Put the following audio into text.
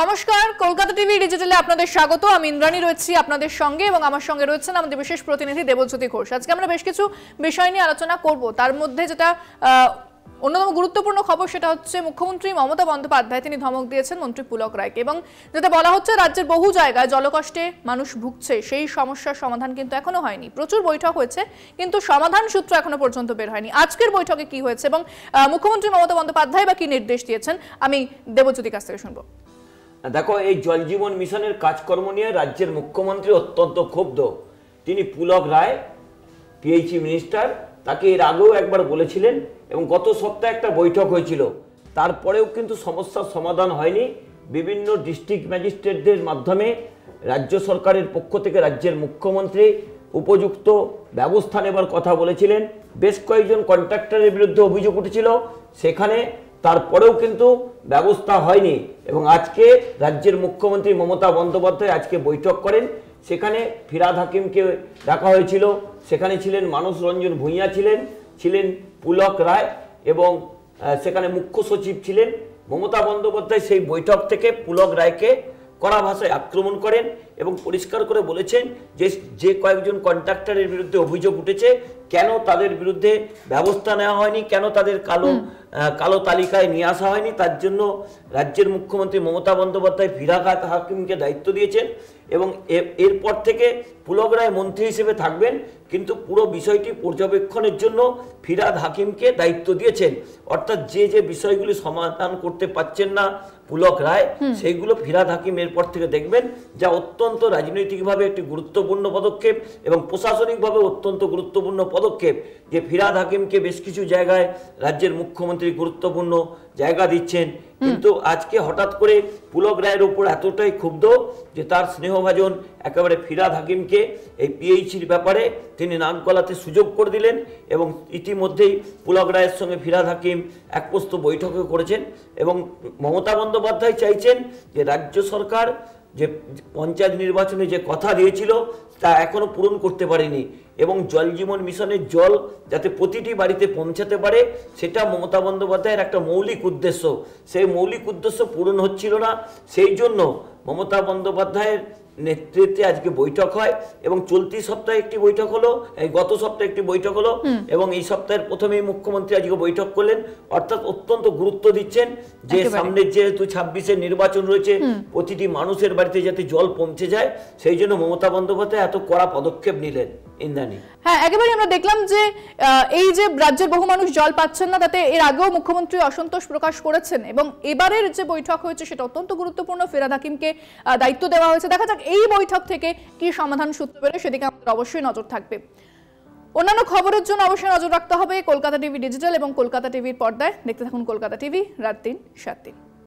নমস্কার, কলকাতা টিভি ডিজিটালে আপনাদের স্বাগত। আমি ইন্দ্রাণী রয়েছি আপনাদের সঙ্গে এবং আমার সঙ্গে রয়েছেন আমাদের বিশেষ প্রতিনিধি দেবজ্যোতি ঘোষ। আজকে আমরা বেশ কিছু বিষয় নিয়ে আলোচনা করব। তার মধ্যে যেটা অন্যতম গুরুত্বপূর্ণ খবর সেটা হচ্ছে মুখ্যমন্ত্রী মমতা বন্দ্যোপাধ্যায় তিনি ধমক দিয়েছেন মন্ত্রী পুলক রায়কে এবং যেটা বলা হচ্ছে রাজ্যের বহু জায়গায় জলকষ্টে মানুষ ভুগছে, সেই সমস্যার সমাধান কিন্তু এখনো হয়নি। প্রচুর বৈঠক হয়েছে কিন্তু সমাধান সূত্র এখনো পর্যন্ত বের হয়নি। আজকের বৈঠকে কি হয়েছে এবং মুখ্যমন্ত্রী মমতা বন্দ্যোপাধ্যায় বা কি নির্দেশ দিয়েছেন আমি দেবজ্যোতির কাছ থেকে শুনবো। দেখো, এই জল জীবন মিশনের কাজকর্ম নিয়ে রাজ্যের মুখ্যমন্ত্রী অত্যন্ত ক্ষুব্ধ। তিনি পুলক রায় পিএইচই মিনিস্টার, তাকে এর আগেও একবার বলেছিলেন এবং গত সপ্তাহে একটা বৈঠক হয়েছিল, তারপরেও কিন্তু সমস্যার সমাধান হয়নি। বিভিন্ন ডিস্ট্রিক্ট ম্যাজিস্ট্রেটদের মাধ্যমে রাজ্য সরকারের পক্ষ থেকে রাজ্যের মুখ্যমন্ত্রী উপযুক্ত ব্যবস্থা নেবার কথা বলেছিলেন। বেশ কয়েকজন কন্ট্রাক্টরের বিরুদ্ধে অভিযোগ উঠেছিল, সেখানে তারপরেও কিন্তু ব্যবস্থা হয়নি এবং আজকে রাজ্যের মুখ্যমন্ত্রী মমতা বন্দ্যোপাধ্যায় আজকে বৈঠক করেন। সেখানে ফিরহাদ হাকিমকে ডাকা হয়েছিল, সেখানে ছিলেন মানস রঞ্জন ভূঁইয়া, ছিলেন পুলক রায় এবং সেখানে মুখ্য সচিব ছিলেন। মমতা বন্দ্যোপাধ্যায় সেই বৈঠক থেকে পুলক রায়কে কড়া ভাষায় আক্রমণ করেন এবং পরিষ্কার করে বলেছেন যে কয়েকজন কন্ট্রাক্টরের বিরুদ্ধে অভিযোগ উঠেছে কেন তাদের বিরুদ্ধে ব্যবস্থা নেওয়া হয়নি, কেন তাদের কালো তালিকায় নিয়ে আসা হয়নি, তার জন্য রাজ্যের মুখ্যমন্ত্রী মমতা বন্দ্যোপাধ্যায় ফিরহাদ হাকিমকে দায়িত্ব দিয়েছেন এবং এরপর থেকে পুলক রায় মন্ত্রী হিসেবে থাকবেন, কিন্তু পুরো বিষয়টি পর্যবেক্ষণের জন্য ফিরহাদ হাকিমকে দায়িত্ব দিয়েছেন। অর্থাৎ যে বিষয়গুলি সমাধান করতে পারছেন না পুলক রায়, সেইগুলো ফিরহাদ হাকিম এরপর থেকে দেখবেন, যা অত্যন্ত রাজনৈতিকভাবে একটি গুরুত্বপূর্ণ পদক্ষেপ এবং প্রশাসনিকভাবে অত্যন্ত গুরুত্বপূর্ণ পদক্ষেপ যে ফিরহাদ হাকিমকে বেশ কিছু জায়গায় রাজ্যের মুখ্যমন্ত্রী গুরুত্বপূর্ণ জায়গা দিচ্ছেন। কিন্তু আজকে হঠাৎ করে পুলক রায়ের উপর এতটাই ক্ষুব্ধ যে তার স্নেহভাজন একেবারে ফিরহাদ হাকিমকে এই পিএইচির ব্যাপারে তিনি নাক গলাতে সুযোগ করে দিলেন এবং ইতিমধ্যেই পুলক রায়ের সঙ্গে ফিরহাদ হাকিম এক প্রস্ত বৈঠকও করেছেন এবং মমতা বন্দ্যোপাধ্যায় চাইছেন যে রাজ্য সরকার যে পঞ্চায়েত নির্বাচনে যে কথা দিয়েছিল তা এখনো পূরণ করতে পারেনি এবং জল জীবন মিশনের জল যাতে প্রতিটি বাড়িতে পৌঁছাতে পারে সেটা মমতা বন্দ্যোপাধ্যায়ের একটা মৌলিক উদ্দেশ্য। সেই মৌলিক উদ্দেশ্য পূরণ হচ্ছিল না, সেই জন্য মমতা বন্দ্যোপাধ্যায়ের নেতৃত্বে আজকে বৈঠক হয় এবং চলতি সপ্তাহে একটি বৈঠক হলো, এই গত সপ্তাহে একটি বৈঠক হলো এবং এই সপ্তাহের প্রথমেই মুখ্যমন্ত্রী আজকে বৈঠক করলেন। অর্থাৎ অত্যন্ত গুরুত্ব দিচ্ছেন যে সামনের যেহেতু 26-এর নির্বাচন রয়েছে, প্রতিটি মানুষের বাড়িতে যাতে জল পৌঁছে যায়, সেই জন্য মমতা বন্দ্যোপাধ্যায় এত কড়া পদক্ষেপ নিলেন। ইন্দ্রাণী, হ্যাঁ, একেবারে আমরা দেখলাম যে এই যে রাজ্যের বহু মানুষ জল পাচ্ছেন না, তাতে এর আগেও মুখ্যমন্ত্রী অসন্তোষ প্রকাশ করেছেন এবং এবারের যে বৈঠক হয়েছে সেটা অত্যন্ত গুরুত্বপূর্ণ। ফিরহাদ হাকিমকে দায়িত্ব দেওয়া হয়েছে। দেখা যাক এই বৈঠক থেকে কি সমাধান সূত্র বেরোয়, সেদিকে আমাদের অবশ্যই নজর থাকবে। অন্যান্য খবরের জন্য অবশ্যই নজর রাখতে হবে কলকাতা টিভি ডিজিটাল এবং কলকাতা টিভির পর্দায়। দেখতে থাকুন কলকাতা টিভি, রাত ৩, ৭ দিন।